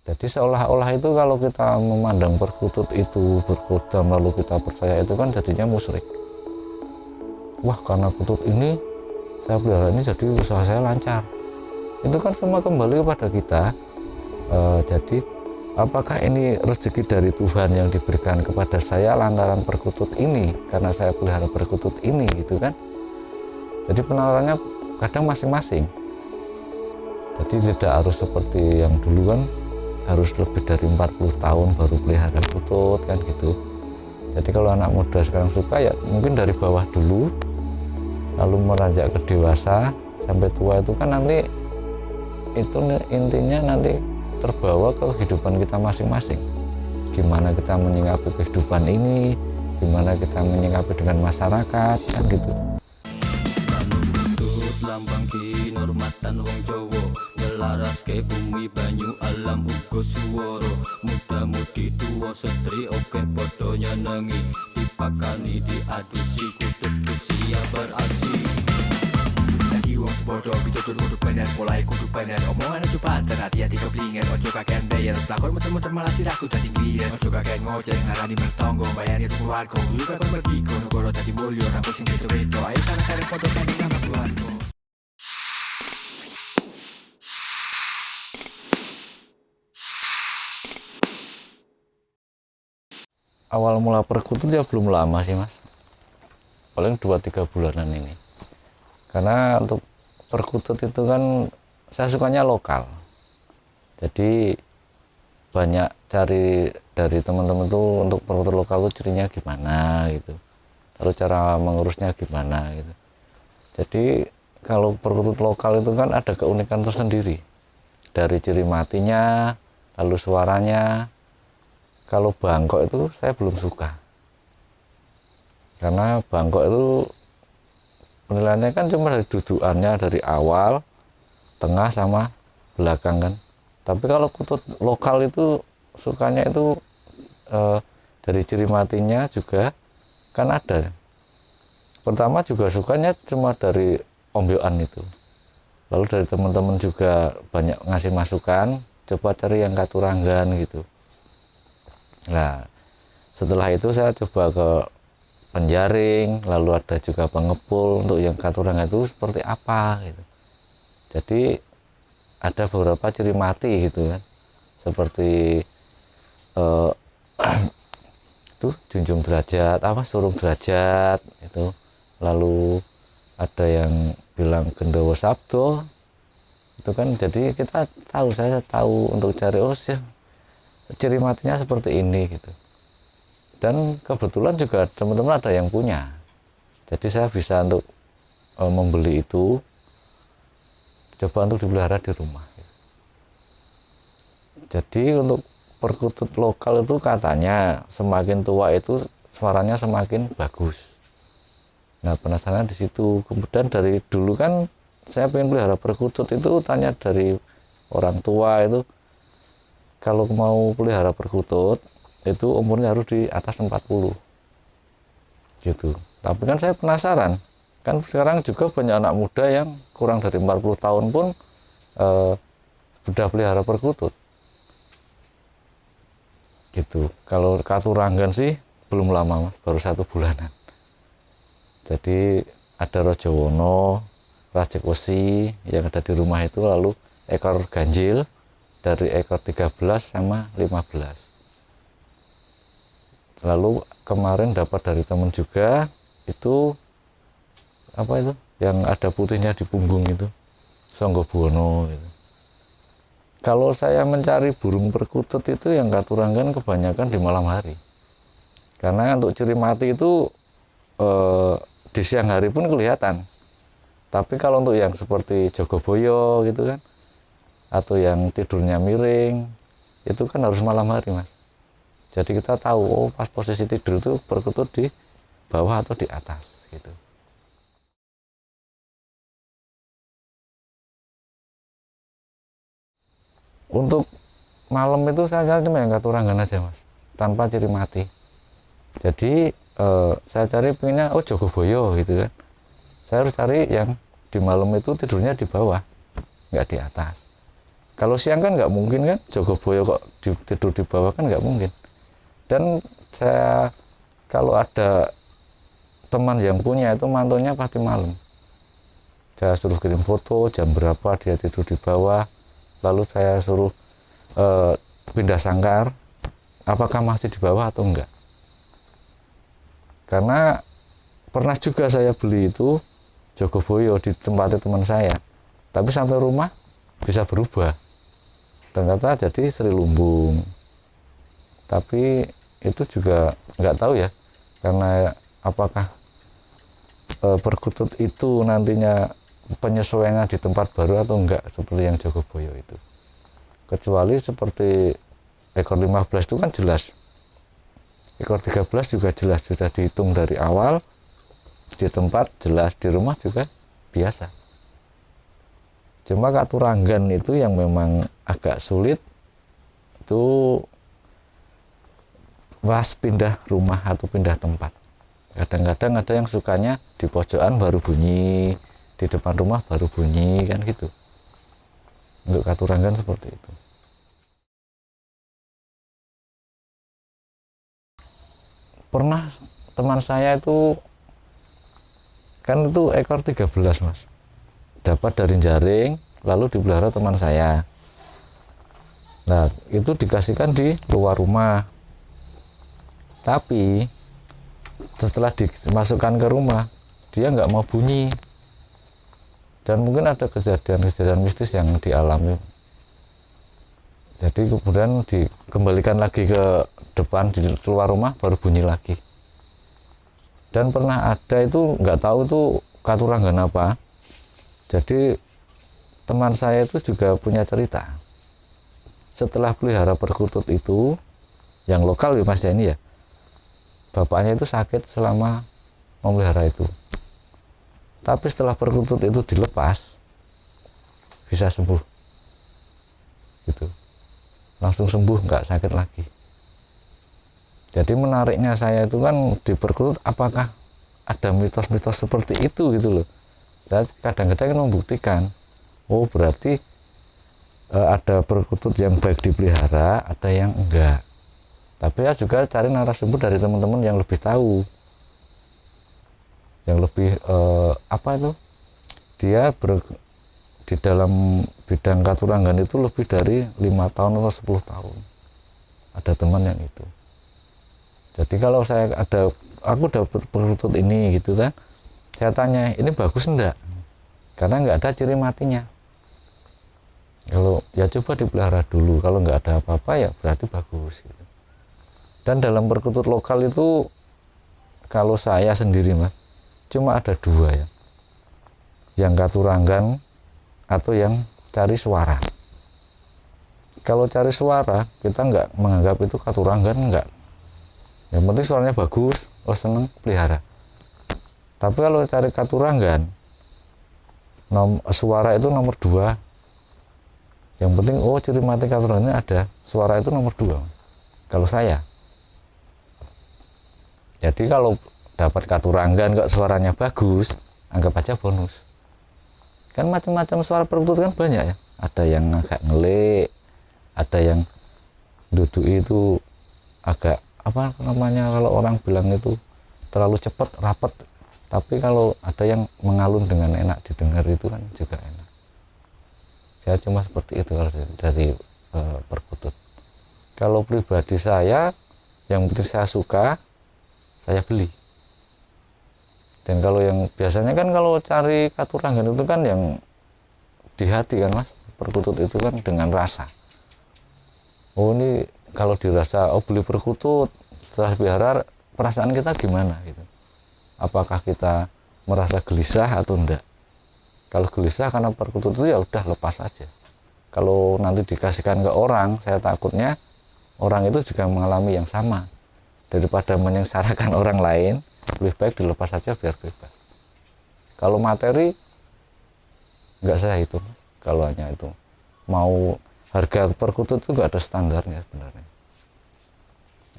Jadi seolah-olah itu kalau kita memandang perkutut itu berkodam lalu kita percaya itu kan jadinya musyrik. Wah, karena kutut ini saya pelihara ini jadi usaha saya lancar. Itu kan semua kembali kepada kita. Jadi apakah ini rezeki dari Tuhan yang diberikan kepada saya lantaran perkutut ini, karena saya pelihara perkutut ini gitu kan. Jadi penalarannya kadang masing-masing. Jadi tidak harus seperti yang dulu kan harus lebih dari 40 tahun baru pelihara kutut kan gitu. Jadi kalau anak muda sekarang suka ya mungkin dari bawah dulu, lalu meranjak ke dewasa sampai tua itu kan nanti itu intinya nanti terbawa ke kehidupan kita masing-masing. Gimana kita menyikapi kehidupan ini, gimana kita menyikapi dengan masyarakat kan gitu. Lambang kinurmatan wong Jawa nyelaras ke bumi banyu alam uga swara muda-mudi tuwa setri oke padha nyenengi dipakani diadusi kutut siap beraksi lagi wong sebodo pitutur kudu bener mulai kudu bener omongan cepat dan hati-hati keblinger ojo kakean bayar pelakon muter-muter malah siraku dadi ngliyer ojo kakean ngoceh ngarani mertonggo bayani tuku warga yuk kapan pergi kono goro dadi mulya rambut sing beda-beda ayo sana-sana padha kandeng nama keluarga. Awal mula perkutut ya belum lama sih mas, paling 2-3 bulanan ini. Karena untuk perkutut itu kan saya sukanya lokal, jadi banyak cari dari teman-teman tuh untuk perkutut lokal tuh cirinya gimana gitu, lalu cara mengurusnya gimana gitu. Jadi kalau perkutut lokal itu kan ada keunikan tersendiri dari ciri matinya, lalu suaranya. Kalau bangkok itu saya belum suka, karena bangkok itu penilaiannya kan cuma dari dudukannya dari awal, tengah sama belakang kan. Tapi kalau kutut lokal itu sukanya itu dari ciri matinya juga kan ada. Pertama juga sukanya cuma dari ombyokan itu, lalu dari teman-teman juga banyak ngasih masukan, coba cari yang katuranggan gitu. Nah setelah itu saya coba ke penjaring, lalu ada juga pengepul untuk yang katuranggan itu seperti apa gitu. Jadi ada beberapa ciri mati gitu kan, seperti itu junjung derajat apa suruh derajat itu, lalu ada yang bilang gendawa sabdo itu kan. Jadi kita tahu, saya tahu untuk cari ciri matinya seperti ini gitu. Dan kebetulan juga teman-teman ada yang punya, jadi saya bisa untuk membeli itu, coba untuk dipelihara di rumah gitu. Jadi untuk perkutut lokal itu katanya semakin tua itu suaranya semakin bagus. Nah penasaran di situ. Kemudian dari dulu kan saya pengen pelihara perkutut itu tanya dari orang tua itu, kalau mau pelihara perkutut itu umurnya harus di atas 40 gitu. Tapi kan saya penasaran, kan sekarang juga banyak anak muda yang kurang dari 40 tahun pun sudah pelihara perkutut gitu. Kalau katuranggan sih belum lama mas, baru 1 bulanan. Jadi ada Rajawono, Rajek Wesi yang ada di rumah itu, lalu ekor ganjil dari ekor 13 sama 15. Lalu kemarin dapat dari teman juga itu apa itu yang ada putihnya di punggung itu, Songgobuwono gitu. Kalau saya mencari burung perkutut itu yang katuranggan kebanyakan di malam hari, karena untuk ciri mati itu di siang hari pun kelihatan. Tapi kalau untuk yang seperti Jogoboyo gitu kan, atau yang tidurnya miring itu kan harus malam hari mas. Jadi kita tahu oh pas posisi tidur itu perkutut di bawah atau di atas gitu. Untuk malam itu saya cuma yang katuranggan aja mas, tanpa ciri mati. Jadi saya cari pengennya oh Jogoboyo gitu kan, saya harus cari yang di malam itu tidurnya di bawah, nggak di atas. Kalau siang kan nggak mungkin kan, Jogoboyo kok tidur di bawah kan nggak mungkin. Dan saya kalau ada teman yang punya itu mantunya pasti malam. Saya suruh kirim foto jam berapa dia tidur di bawah, lalu saya suruh pindah sangkar, apakah masih di bawah atau enggak. Karena pernah juga saya beli itu Jogoboyo di tempatnya teman saya, tapi sampai rumah bisa berubah, ternyata jadi Sri Lumbung. Tapi itu juga nggak tahu ya, karena apakah perkutut itu nantinya penyesuaiannya di tempat baru atau enggak seperti yang Jogoboyo itu. Kecuali seperti ekor 15 itu kan jelas, ekor 13 juga jelas, sudah dihitung dari awal, di tempat jelas, di rumah juga biasa. Cuma katuranggan itu yang memang agak sulit, itu pas pindah rumah atau pindah tempat. Kadang-kadang ada yang sukanya di pojokan baru bunyi, di depan rumah baru bunyi, kan gitu. Untuk katuranggan seperti itu. Pernah teman saya itu, kan itu ekor 13 mas, dapat dari jaring lalu dipelihara teman saya. Nah itu dikasihkan di luar rumah, tapi setelah dimasukkan ke rumah dia nggak mau bunyi, dan mungkin ada kejadian-kejadian mistis yang dialami. Jadi kemudian dikembalikan lagi ke depan, di luar rumah baru bunyi lagi. Dan pernah ada itu, nggak tahu itu katuranggan apa. Jadi teman saya itu juga punya cerita. Setelah pelihara perkutut itu, yang lokal ya mas ya ini ya, bapaknya itu sakit selama memelihara itu. Tapi setelah perkutut itu dilepas, bisa sembuh. Gitu. Langsung sembuh, nggak sakit lagi. Jadi menariknya saya itu kan di perkutut, apakah ada mitos-mitos seperti itu gitu loh. Saya kadang-kadang membuktikan, oh berarti ada perkutut yang baik dipelihara, ada yang enggak. Tapi ya juga cari narasumber dari teman-teman yang lebih tahu, yang lebih apa itu, dia di dalam bidang katuranggan itu lebih dari 5 tahun atau 10 tahun. Ada teman yang itu. Jadi kalau aku dapat perkutut ini gitu kan, saya tanya ini bagus enggak, karena nggak ada ciri matinya. Kalau ya coba dipelihara dulu, kalau nggak ada apa-apa ya berarti bagus gitu. Dan dalam perkutut lokal itu kalau saya sendiri mas, cuma ada 2 ya, yang katuranggan atau yang cari suara. Kalau cari suara kita nggak menganggap itu katuranggan, enggak. Yang penting suaranya bagus, oh seneng pelihara. Tapi kalau cari katuranggan, suara itu nomor 2. Yang penting oh ciri mati katuranggannya ada, suara itu nomor 2 kalau saya. Jadi kalau dapat katuranggan kok suaranya bagus, anggap aja bonus. Kan macam-macam suara perkutut kan banyak ya, ada yang agak ngelik, ada yang duduk itu agak apa namanya, kalau orang bilang itu terlalu cepat rapat, tapi kalau ada yang mengalun dengan enak didengar itu kan juga enak. Saya cuma seperti itu kalau dari perkutut. Kalau pribadi saya, yang penting saya suka, saya beli. Dan kalau yang biasanya kan kalau cari katuranggan itu kan yang di hati kan mas, perkutut itu kan dengan rasa. Oh ini kalau dirasa, oh beli perkutut setelah pelihara, perasaan kita gimana gitu. Apakah kita merasa gelisah atau enggak? Kalau gelisah karena perkutut itu ya udah lepas aja. Kalau nanti dikasihkan ke orang, saya takutnya orang itu juga mengalami yang sama. Daripada menyengsarakan orang lain, lebih baik dilepas saja biar bebas. Kalau materi nggak saya hitung, kalau hanya itu mau harga perkutut itu nggak ada standarnya sebenarnya.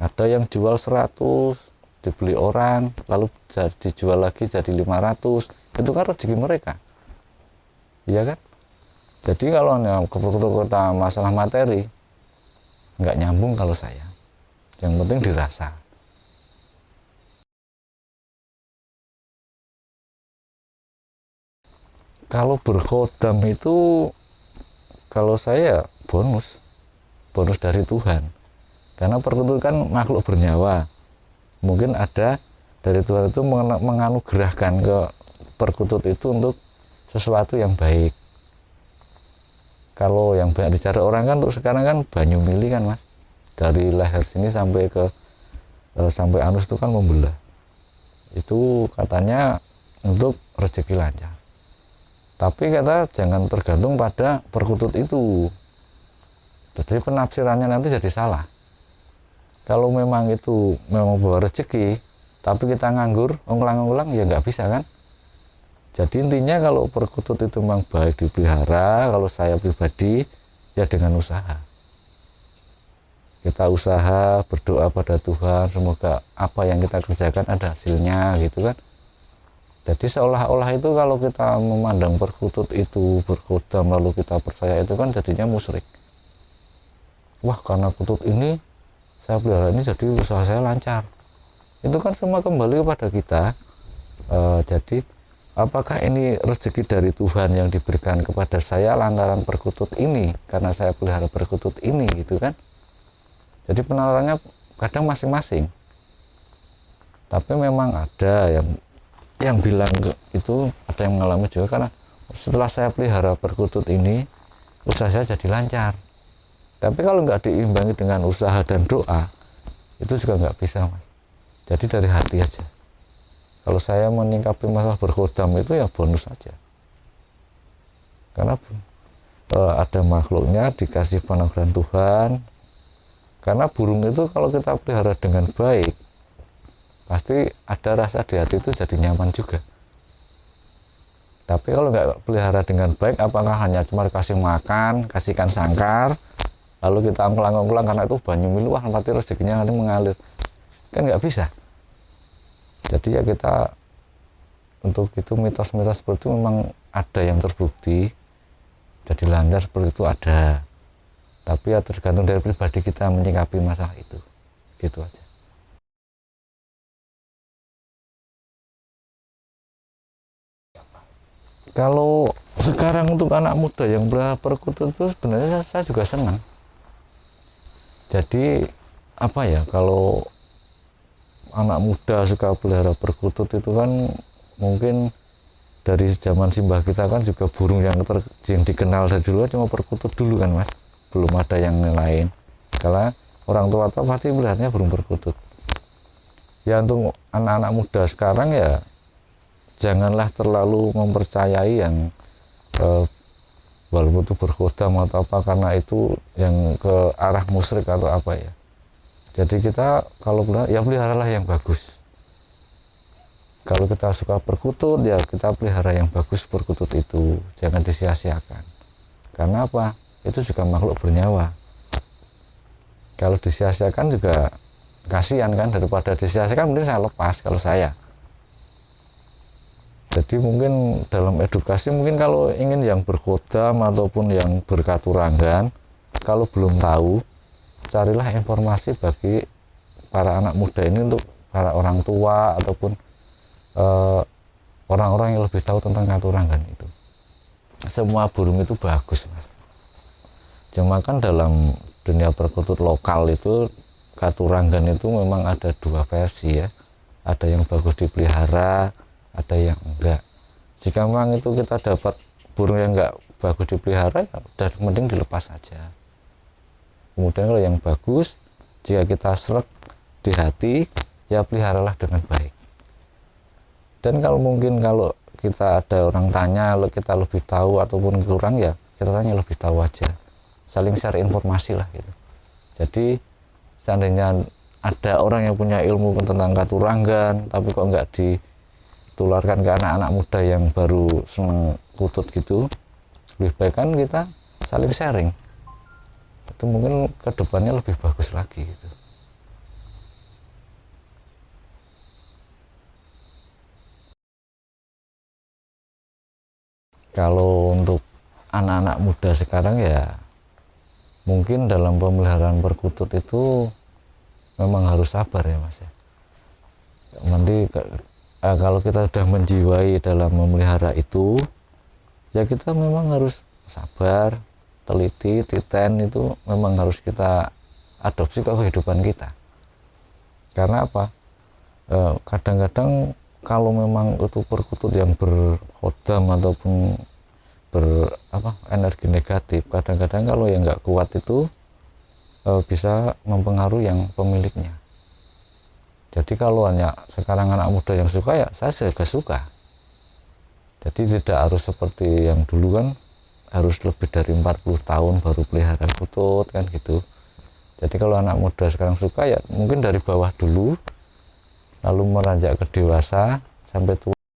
Ada yang jual 100, dibeli orang lalu dijual lagi jadi 500, itu kan rezeki mereka, iya kan. Jadi kalau kita masalah materi nggak nyambung kalau saya, yang penting dirasa. Kalau berkodam itu, kalau saya bonus dari Tuhan, karena perkutut kan makhluk bernyawa, mungkin ada dari Tuhan itu menganugerahkan ke perkutut itu untuk sesuatu yang baik. Kalau yang banyak dicari orang kan untuk sekarang kan banyu mili kan mas, dari leher sini sampai ke sampai anus itu kan membelah, itu katanya untuk rezeki lancar. Tapi kata jangan tergantung pada perkutut itu, jadi penafsirannya nanti jadi salah. Kalau memang itu memang bawa rezeki tapi kita nganggur ngulang-ngulang ya nggak bisa kan. Jadi intinya kalau perkutut itu memang baik dipelihara, kalau saya pribadi ya dengan usaha. Kita usaha, berdoa pada Tuhan, semoga apa yang kita kerjakan ada hasilnya gitu kan. Jadi seolah-olah itu kalau kita memandang perkutut itu berkodam lalu kita percaya itu kan jadinya musyrik. Wah karena kutut ini saya pelihara ini jadi usaha saya lancar. Itu kan semua kembali kepada kita. Jadi apakah ini rezeki dari Tuhan yang diberikan kepada saya lantaran perkutut ini, karena saya pelihara perkutut ini gitu kan. Jadi penalarannya kadang masing-masing. Tapi memang ada yang bilang itu, ada yang mengalami juga karena setelah saya pelihara perkutut ini usaha saya jadi lancar. Tapi kalau nggak diimbangi dengan usaha dan doa itu juga nggak bisa mas. Jadi dari hati aja. Kalau saya menyikapi masalah berkodam itu ya bonus aja, karena ada makhluknya dikasih penangguhan Tuhan. Karena burung itu kalau kita pelihara dengan baik pasti ada rasa di hati itu jadi nyaman juga. Tapi kalau nggak pelihara dengan baik, apakah hanya cuma kasih makan, kasihkan sangkar, lalu kita ngulang-ngulang karena itu banyu milu, wah nanti rezekinya nanti mengalir, kan nggak bisa. Jadi ya kita untuk itu mitos-mitos seperti itu memang ada yang terbukti jadi lancar seperti itu ada, tapi ya tergantung dari pribadi kita menyikapi masalah itu, gitu aja. Kalau sekarang untuk anak muda yang berperkutut itu sebenarnya saya juga senang. Jadi apa ya, kalau anak muda suka pelihara perkutut itu kan mungkin dari zaman simbah kita kan juga burung yang dikenal dari dulu cuma perkutut dulu kan mas, belum ada yang lain. Karena orang tua pasti melihatnya burung perkutut. Ya untuk anak-anak muda sekarang ya janganlah terlalu mempercayai yang walaupun itu berkodam atau apa, karena itu yang ke arah musyrik atau apa ya. Jadi kita kalau peliharalah yang bagus. Kalau kita suka perkutut ya kita pelihara yang bagus perkutut itu, jangan disia-siakan. Karena apa? Itu juga makhluk bernyawa. Kalau disia-siakan juga kasihan kan, daripada disia-siakan mending saya lepas kalau saya. Jadi mungkin dalam edukasi, mungkin kalau ingin yang berkodam ataupun yang berkaturanggan, kalau belum tahu, carilah informasi bagi para anak muda ini, untuk para orang tua ataupun orang-orang yang lebih tahu tentang katuranggan itu. Semua burung itu bagus mas, cuma kan dalam dunia perkutut lokal itu katuranggan itu memang ada dua versi ya, ada yang bagus dipelihara, ada yang enggak. Jika memang itu kita dapat burung yang enggak bagus dipelihara ya udah mending dilepas saja. Kemudian kalau yang bagus, jika kita seret di hati ya peliharalah dengan baik. Dan kalau mungkin kalau kita ada orang tanya, kalau kita lebih tahu ataupun kurang ya kita tanya lebih tahu aja, saling share informasi lah gitu. Jadi seandainya ada orang yang punya ilmu tentang katuranggan tapi kok enggak ditularkan ke anak-anak muda yang baru seneng kutut gitu, lebih baik kan kita saling sharing, itu mungkin kedepannya lebih bagus lagi gitu. Kalau untuk anak-anak muda sekarang ya mungkin dalam pemeliharaan perkutut itu memang harus sabar ya Mas ya. Nanti kalau kita sudah menjiwai dalam memelihara itu ya kita memang harus sabar, teliti, titen, itu memang harus kita adopsi ke kehidupan kita. Karena apa? Kadang-kadang kalau memang itu perkutut yang berhodam ataupun energi negatif, kadang-kadang kalau yang nggak kuat itu bisa mempengaruhi yang pemiliknya. Jadi kalau hanya sekarang anak muda yang suka ya saya juga suka. Jadi tidak harus seperti yang dulu kan harus lebih dari 40 tahun baru pelihara kutut kan gitu. Jadi kalau anak muda sekarang suka ya mungkin dari bawah dulu, lalu meranjak ke dewasa sampai tua.